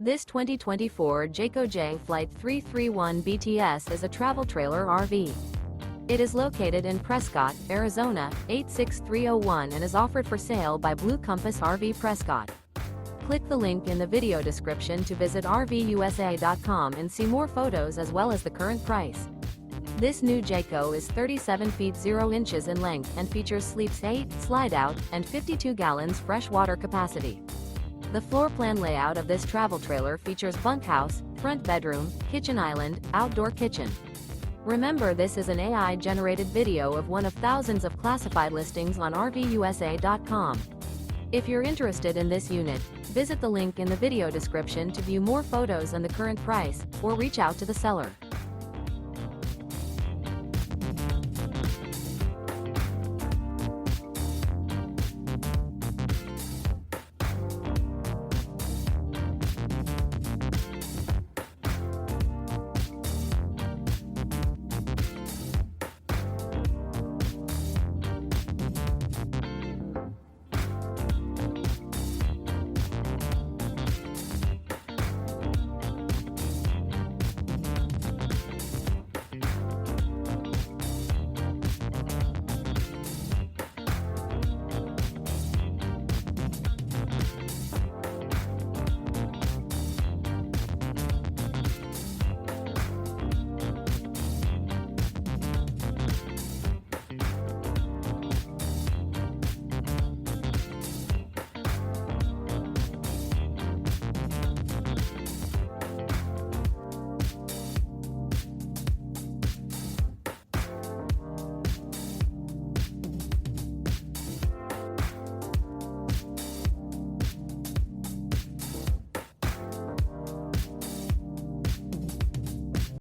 This 2024 Jayco Jay Flight 331 BTS is a travel trailer RV. It is located in Prescott, Arizona, 86301 and is offered for sale by Blue Compass RV Prescott. Click the link in the video description to visit RVUSA.com and see more photos as well as the current price. This new Jayco is 37 feet 0 inches in length and features sleeps 8, slide-out, and 52 gallons fresh water capacity. The floor plan layout of this travel trailer features bunkhouse, front bedroom, kitchen island, outdoor kitchen. Remember, this is an AI-generated video of one of thousands of classified listings on RVUSA.com. If you're interested in this unit, visit the link in the video description to view more photos and the current price, or reach out to the seller.